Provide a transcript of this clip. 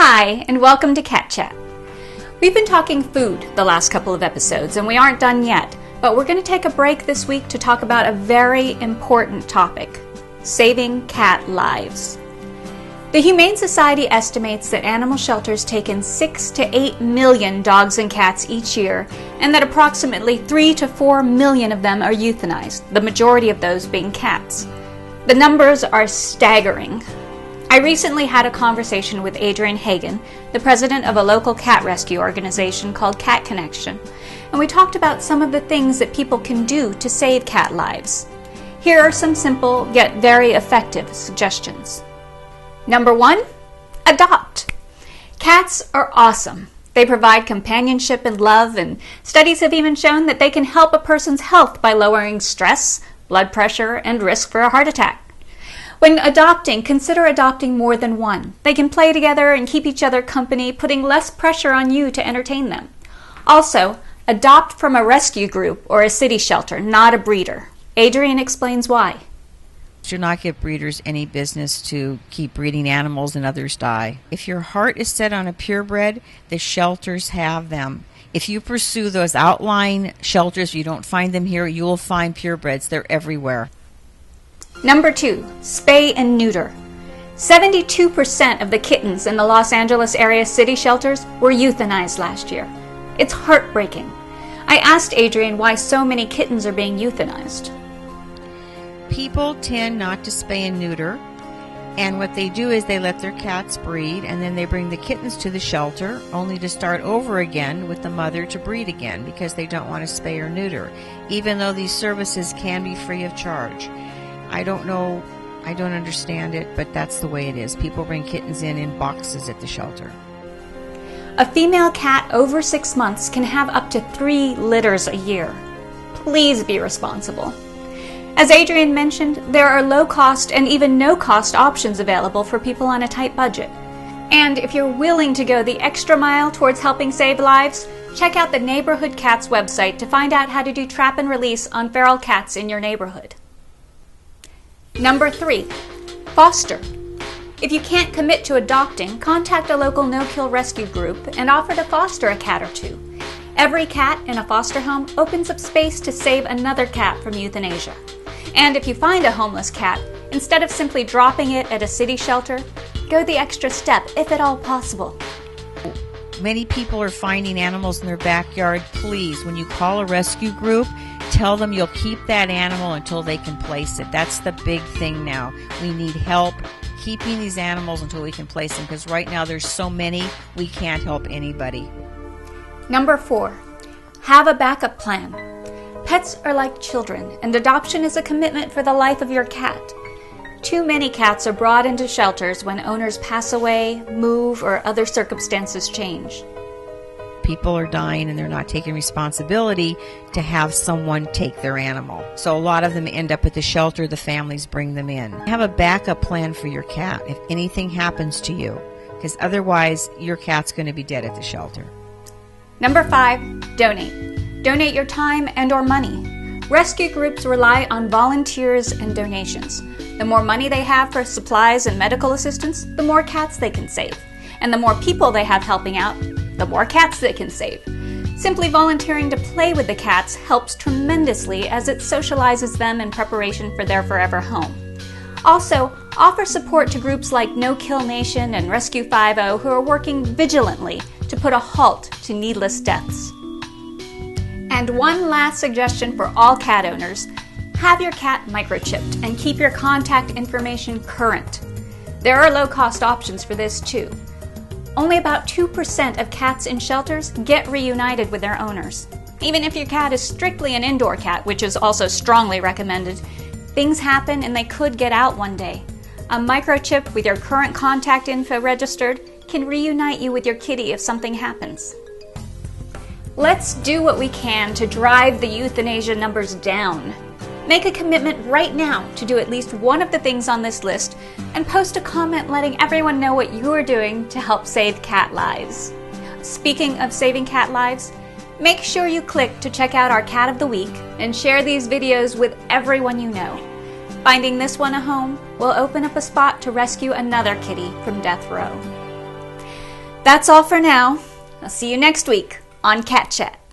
Hi, and welcome to Cat Chat. We've been talking food the last couple of episodes, and we aren't done yet, but we're going to take a break this week to talk about a very important topic: saving cat lives. The Humane Society estimates that animal shelters take in 6 to 8 million dogs and cats each year, and that approximately 3 to 4 million of them are euthanized, the majority of those being cats. The numbers are staggering. I recently had a conversation with Adrian Hagen, the president of a local cat rescue organization called Cat Connection, and we talked about some of the things that people can do to save cat lives. Here are some simple yet very effective suggestions. Number 1, adopt. Cats are awesome. They provide companionship and love, and studies have even shown that they can help a person's health by lowering stress, blood pressure, and risk for a heart attack. When adopting, consider adopting more than one. They can play together and keep each other company, putting less pressure on you to entertain them. Also, adopt from a rescue group or a city shelter, not a breeder. Adrian explains why. Do not give breeders any business to keep breeding animals and others die. If your heart is set on a purebred, the shelters have them. If you pursue those outlying shelters, you don't find them here, you will find purebreds. They're everywhere. Number 2, spay and neuter. 72% of the kittens in the Los Angeles area city shelters were euthanized last year. It's heartbreaking. I asked Adrian why so many kittens are being euthanized. People tend not to spay and neuter, and what they do is they let their cats breed, and then they bring the kittens to the shelter only to start over again with the mother to breed again because they don't want to spay or neuter, even though these services can be free of charge. I don't know, I don't understand it, but that's the way it is. People bring kittens in boxes at the shelter. A female cat over 6 months can have up to 3 litters a year. Please be responsible. As Adrian mentioned, there are low-cost and even no-cost options available for people on a tight budget. And if you're willing to go the extra mile towards helping save lives, check out the Neighborhood Cats website to find out how to do trap and release on feral cats in your neighborhood. Number 3, foster. If you can't commit to adopting, contact a local no-kill rescue group and offer to foster a cat or two. Every cat in a foster home opens up space to save another cat from euthanasia. And if you find a homeless cat, instead of simply dropping it at a city shelter, go the extra step, if at all possible. Many people are finding animals in their backyard. Please, when you call a rescue group, tell them you'll keep that animal until they can place it. That's the big thing now. We need help keeping these animals until we can place them, because right now there's so many, we can't help anybody. Number 4, have a backup plan. Pets are like children, and adoption is a commitment for the life of your cat. Too many cats are brought into shelters when owners pass away, move, or other circumstances change. People are dying and they're not taking responsibility to have someone take their animal. So a lot of them end up at the shelter, the families bring them in. Have a backup plan for your cat if anything happens to you, because otherwise your cat's going to be dead at the shelter. Number 5, donate. Donate your time and or money. Rescue groups rely on volunteers and donations. The more money they have for supplies and medical assistance, the more cats they can save. And the more people they have helping out, the more cats they can save. Simply volunteering to play with the cats helps tremendously as it socializes them in preparation for their forever home. Also, offer support to groups like No Kill Nation and Rescue 5.0 who are working vigilantly to put a halt to needless deaths. And one last suggestion for all cat owners: have your cat microchipped and keep your contact information current. There are low-cost options for this too. Only about 2% of cats in shelters get reunited with their owners. Even if your cat is strictly an indoor cat, which is also strongly recommended, things happen and they could get out one day. A microchip with your current contact info registered can reunite you with your kitty if something happens. Let's do what we can to drive the euthanasia numbers down. Make a commitment right now to do at least one of the things on this list and post a comment letting everyone know what you are doing to help save cat lives. Speaking of saving cat lives, make sure you click to check out our Cat of the Week and share these videos with everyone you know. Finding this one a home will open up a spot to rescue another kitty from death row. That's all for now. I'll see you next week on Cat Chat.